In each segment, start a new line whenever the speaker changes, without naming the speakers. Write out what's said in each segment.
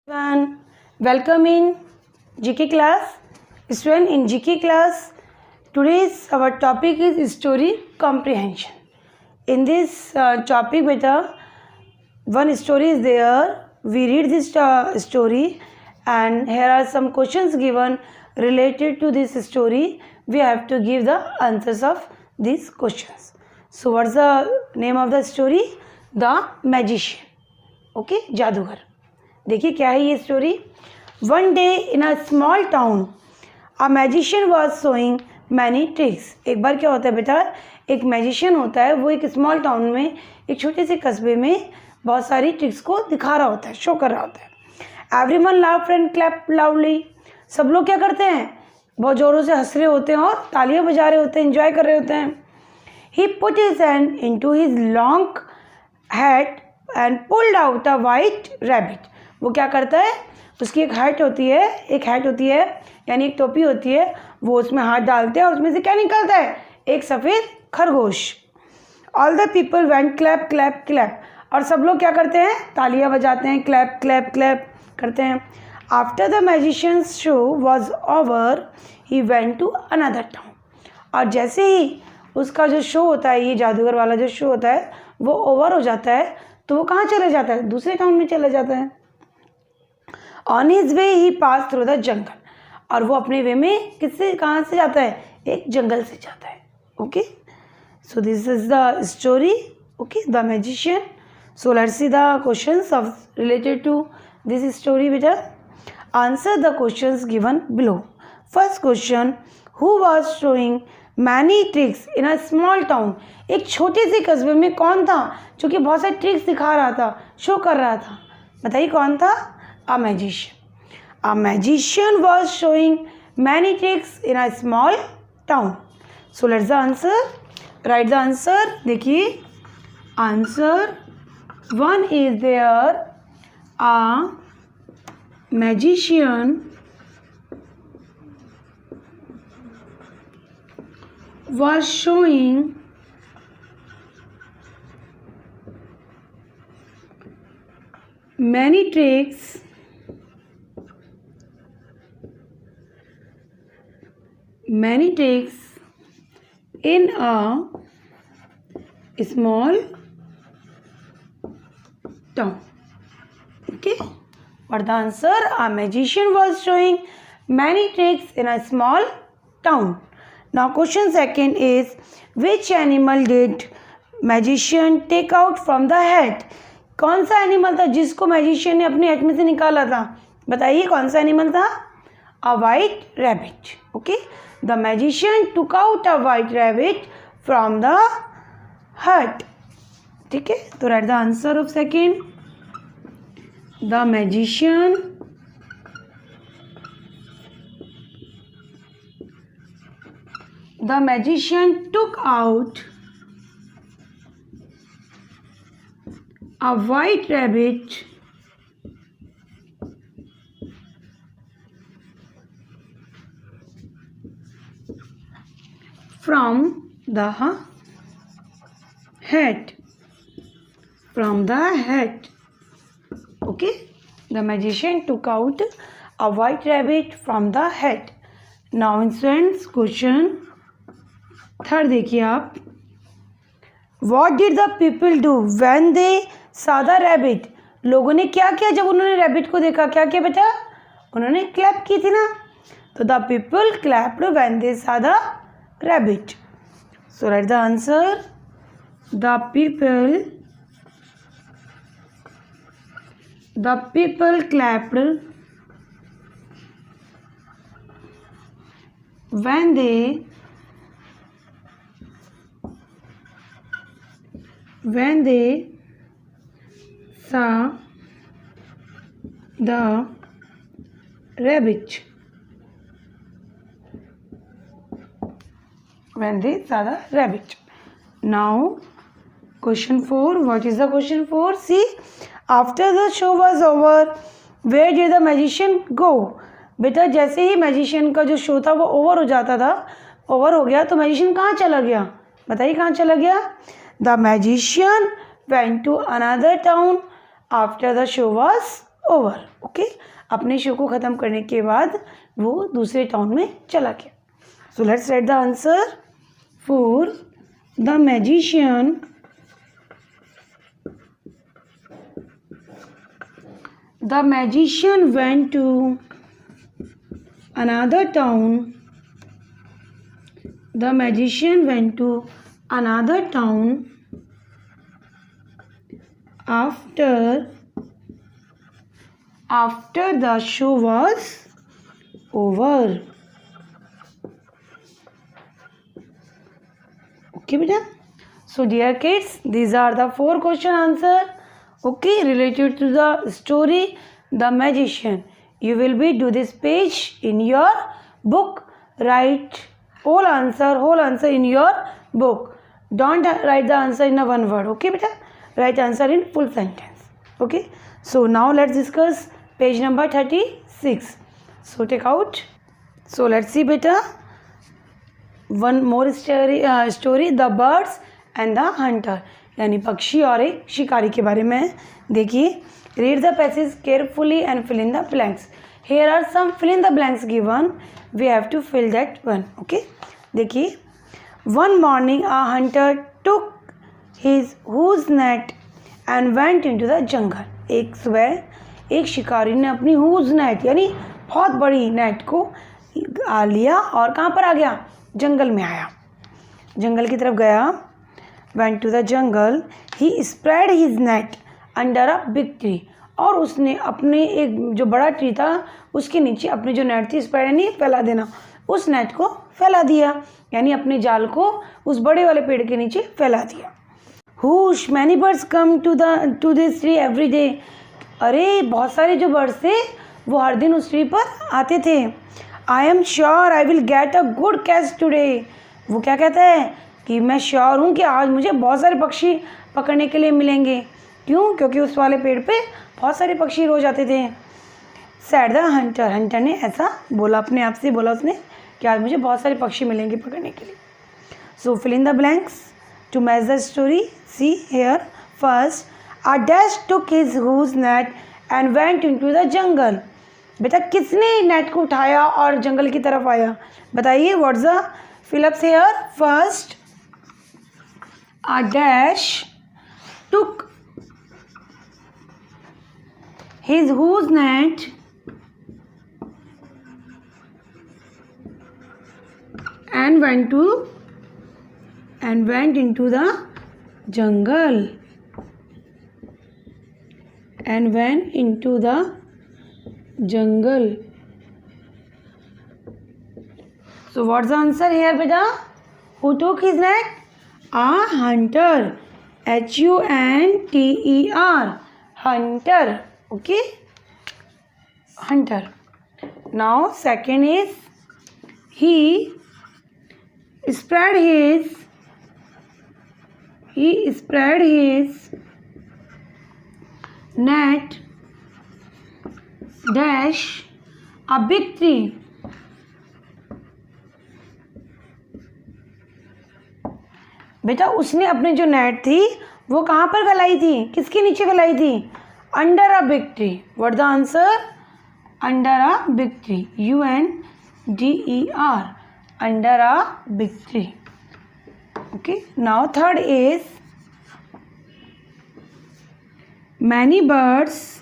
everyone, welcome in GK class. Student in GK class, today's our topic is story comprehension. In this topic, beta, one story is there. We read this story, and here are some questions given related to this story. We have to give the answers of these questions. So, what's the name of the story? The Magician. Okay, जादूगर. देखिए क्या है ये story. One day in a small town a magician was showing many tricks. एक बार क्या होता है बेटा, एक मैजिशियन होता है, वो एक स्मॉल टाउन में, एक छोटे से कस्बे में बहुत सारी ट्रिक्स को दिखा रहा होता है, शो कर रहा होता है. Everyone laughed and clap loudly. सब लोग क्या करते हैं, बहुत ज़ोरों से हंस रहे होते हैं और तालियां बजा रहे होते हैं, एंजॉय कर रहे होते हैं. He put his hand into his long hat and pulled out a white rabbit. वो क्या करता है, उसकी एक हैट होती है यानी एक टोपी होती है, वो उसमें हाथ डालते हैं और उसमें से क्या निकलता है, एक सफ़ेद खरगोश. All the people went clap clap clap. और सब लोग क्या करते हैं, तालियां बजाते हैं, क्लैप क्लैप क्लैप करते हैं. After the magicians show was over he went to another town. और जैसे ही उसका जो शो होता है, ये जादूगर वाला जो शो होता है, वो ओवर हो जाता है, तो वो कहाँ चले जाता है, दूसरे टाउन में चला जाता है. On his way he pass through the jungle. और वो अपने वे में किससे, कहाँ से जाता है, एक जंगल से जाता है. Okay, so this is the story. Okay, the magician. So let's see the questions of related to this story. बेटा, answer the questions given below. First question, who was showing many tricks in a small town. एक छोटे से कस्बे में कौन था जो कि बहुत सारे ट्रिक्स दिखा रहा था, शो कर रहा था. बताइए कौन था. A magician. A magician was showing many tricks in a small town. So let's the answer. Write the answer. देखिए answer one is there. A magician was showing many tricks in a small town. Okay, what the answer? A magician was showing many tricks in a small town. Now question second is, which animal did magician take out from the hat? कौन सा animal था जिसको magician ने अपने hate में से निकाला था. बताइए कौन सा एनिमल था. अ white rabbit. Okay, the magician took out a white rabbit from the हट. ठीक है, तो right the answer of second. The magician took out a white rabbit from the hat. Okay, the magician took out a white rabbit from the hat. Now in students question third देखिए आप. What did the people do when they saw the rabbit? लोगों ने क्या किया जब उन्होंने rabbit को देखा. क्या किया बेटा, उन्होंने क्लैप की थी ना. तो the people clapped when they saw the rabbit. So write the answer. The people clapped when they saw the rabbit. Now question 4. What is the question 4? See, after the show was over, where did the magician go? बेटा जैसे ही magician का जो show था वो over हो जाता था, over हो गया, तो मैजिशियन कहाँ चला गया. बताइए कहाँ चला गया. The magician went to another town after the show was over. Okay, अपने शो को ख़त्म करने के बाद वो दूसरे टाउन में चला गया. So let's write the answer. For the magician went to another town. The magician went to another town after the show was over. Okay beta. So dear kids, these are the 4 question answer, okay, related to the story The Magician. You will be do this page in your book. Write whole answer in your book. Don't write the answer in a one word, okay beta. Write answer in full sentence. Okay, so now let's discuss page number 36. So take out. So let's see beta. One more story The Birds and the Hunter. यानी पक्षी और एक शिकारी के बारे में. देखिए, read the passage carefully and fill in the blanks. Here are some fill in the blanks given. We have to fill that one. Okay, देखिए, one morning a hunter took his whose net and went into the jungle. एक सुबह एक शिकारी ने अपनी whose net यानी बहुत बड़ी नेट को लिया और कहाँ पर आ गया? जंगल में आया, जंगल की तरफ गया. went to the jungle. He spread his net under a big tree. और उसने अपने एक जो बड़ा ट्री था उसके नीचे अपनी जो नेट थी, स्प्रेड यानी फैला देना, उस नेट को फैला दिया, यानी अपने जाल को उस बड़े वाले पेड़ के नीचे फैला दिया. Hush many birds come to this tree every day. अरे बहुत सारे जो बर्ड्स थे वो हर दिन उस ट्री पर आते थे. आई am sure I will get a good catch today. वो क्या कहता है कि मैं श्योर हूँ कि आज मुझे बहुत सारे पक्षी पकड़ने के लिए मिलेंगे. क्यों? क्योंकि उस वाले पेड़ पे बहुत सारे पक्षी रोज आते थे. Sad the Hunter. हंटर ने ऐसा बोला, अपने आप से बोला उसने कि आज मुझे बहुत सारे पक्षी मिलेंगे पकड़ने के लिए. So fill in the blanks to match the story. See here. First, a dash took his whose net and went into the jungle. बेटा किसने नेट को उठाया और जंगल की तरफ आया? बताइए, what's the fill ups here. First, a dash took his whose net and went into the jungle So what's the answer here beta? Who took his net? A hunter. Hunter. Hunter. Okay, hunter. Now second is he spread his net dash a big tree. बेटा उसने अपनी जो net थी वो कहाँ पर फैलाई थी? किसके नीचे फैलाई थी? Under a big tree. What the answer? Under a big tree. UNDER. Under a big tree. Okay, now third is many birds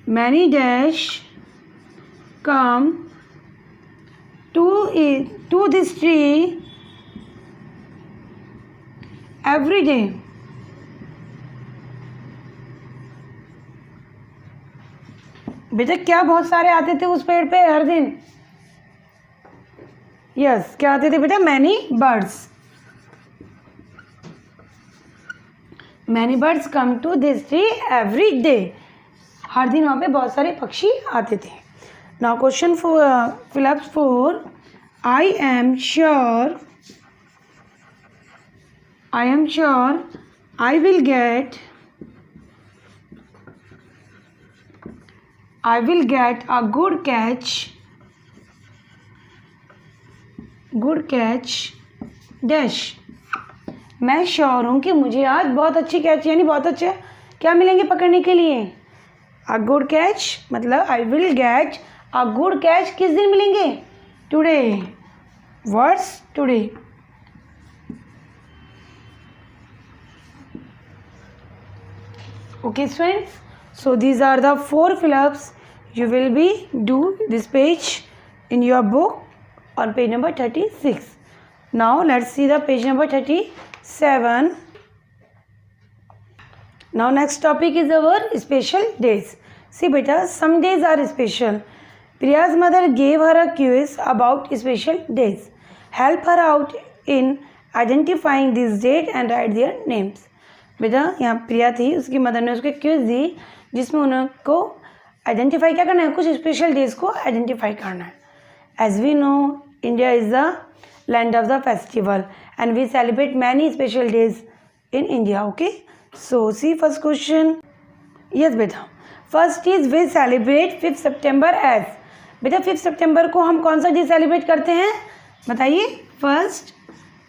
many dash come to this tree every day. बेटा क्या बहुत सारे आते थे उस पेड़ पे हर दिन? यस, क्या आते थे बेटा? Many birds come to this tree every day. हर दिन वहाँ पे बहुत सारे पक्षी आते थे. Now question fill up 4. I am sure I will get a good catch dash. मैं श्योर हूँ कि मुझे आज बहुत अच्छी कैच यानी बहुत अच्छे क्या मिलेंगे पकड़ने के लिए। अ गुड कैच मतलब आई will get a good catch किस दिन मिलेंगे? Today. Words today. Okay students, so these are the 4 fill-ups you will be do this page in your book on page number 36. Now let's see the page number 37. Now next topic is our special days. See beta, some days are special. Priya's mother gave her a quiz about special days. Help her out in identifying these dates and write their names. बेटा यहाँ प्रिया थी, उसकी mother ने उसको quiz दी जिसमें उनको identify क्या करना है, कुछ स्पेशल डेज को आइडेंटिफाई करना है. As we know India is the land of the festival and we celebrate many special days in India. Okay, so see first question. Yes बेटा, first is we celebrate 5 September as. बेटा 5 सितंबर को हम कौन सा day celebrate करते हैं बताइए? First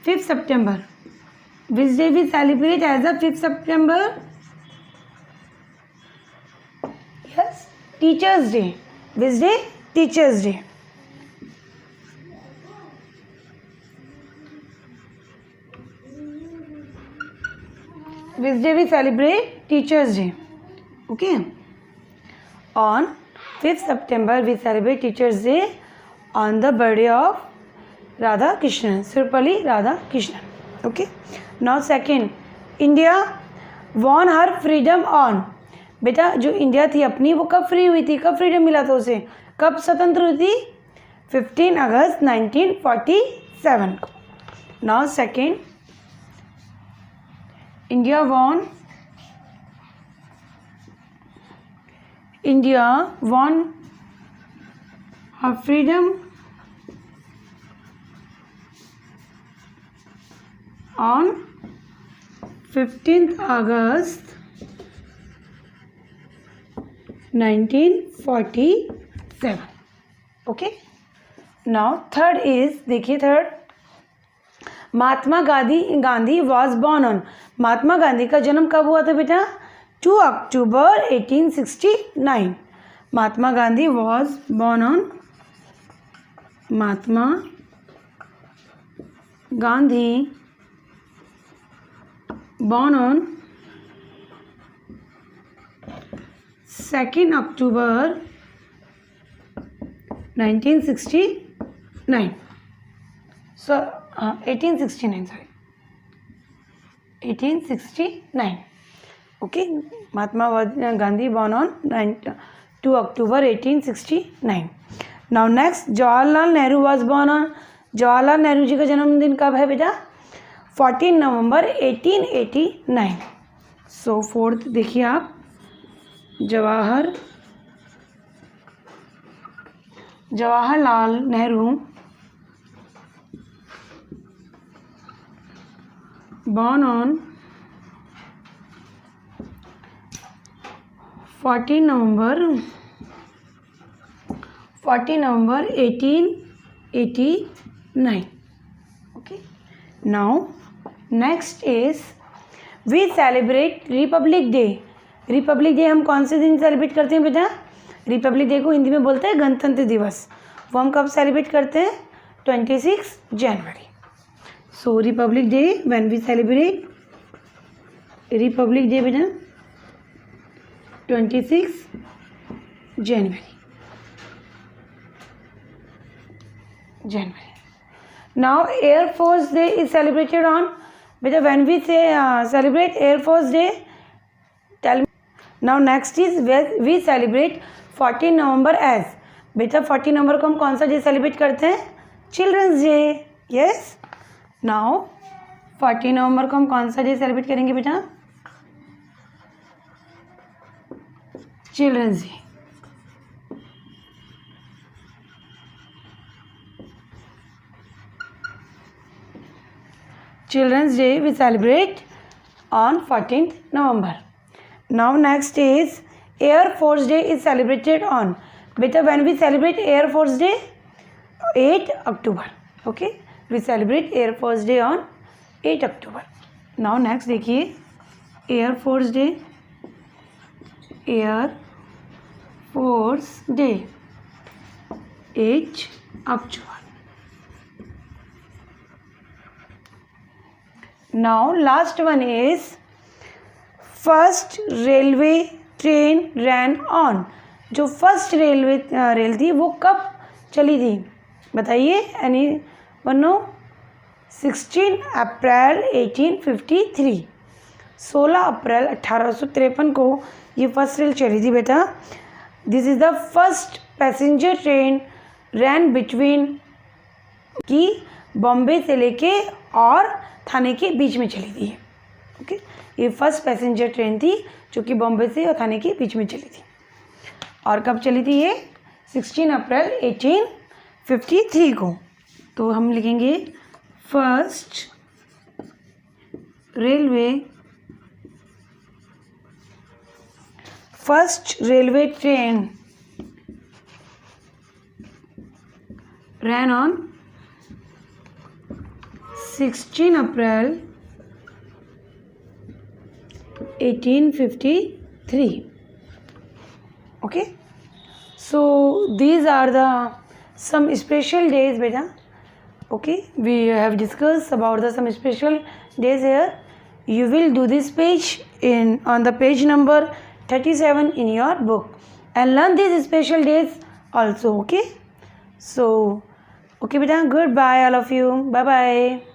5 September. Which day we celebrate as a 5th September? Yes, Teachers' Day. Which day? Teachers' Day. Which day we celebrate? Teachers' Day. Okay. On 5th September we celebrate Teachers' Day on the birthday of Radha Krishnan, Sripali Radha Krishnan. Okay. Now second, India won her freedom on. बेटा जो India थी अपनी वो कब free हुई थी, कब freedom मिला था उसे, कब स्वतंत्र हुई थी? 15 अगस्त 1947 को. Now second, India won her freedom on 15th August 1947. Okay. Now third is, देखिए third, Mahatma Gandhi was born on. Mahatma Gandhi का जन्म कब हुआ था बेटा? 2 अक्टूबर 1869. Mahatma Gandhi was born on. Mahatma Gandhi born on 2nd October 1969. So 1869, sorry, 1869. Okay, Mahatma Gandhi born on 2 October 1869. Now next, Jawaharlal Nehru was born on. Jawaharlal Nehru ji का जन्मदिन कब है बेटा? 14 नवंबर 1889. सो फोर्थ देखिए आप, Jawaharlal Nehru born on 14 November 1889. Okay. Now next is we celebrate Republic day. Republic day हम कौन से दिन सेलिब्रेट करते हैं बेटा? रिपब्लिक डे को हिंदी में बोलते हैं गणतंत्र दिवस. वो हम कब सेलिब्रेट करते हैं? 26 जनवरी. So republic day, when we celebrate republic day बेटा 26 जनवरी. Now Air Force Day is celebrated on. Beta, when we say celebrate Air Force Day, tell me. Now next is we celebrate 14 November as. बेटा 14 नवंबर को हम कौन सा day celebrate करते हैं? Children's day. Yes. Now 14 नवंबर को हम कौन सा डे सेलिब्रेट करेंगे बेटा? Children's day. Children's Day we celebrate on 14th November. Now next is Air Force Day is celebrated on. Beta, when we celebrate Air Force Day 8 October. Okay. we celebrate Air Force Day on 8 October. Now next देखिए Air Force Day. Air Force Day 8 October. Now last one is first railway train ran on. जो first rail थी वो कब चली थी बताइए. Any one know? 16 अप्रैल 1853. 16 अप्रैल 1853 को ये फर्स्ट रेल चली थी बेटा. This is the first passenger train ran between की बॉम्बे से लेके और थाने के बीच में चली थी. ओके, ये फर्स्ट पैसेंजर ट्रेन थी जो कि बॉम्बे से और थाने के बीच में चली थी. और कब चली थी ये? 16 अप्रैल 1853 को. तो हम लिखेंगे first railway train ran on 16 April 1853. Okay, so these are the some special days beta. Okay, we have discussed about the some special days here. You will do this page on the page number 37 in your book and learn these special days also. Okay, so okay beta, goodbye all of you, bye bye.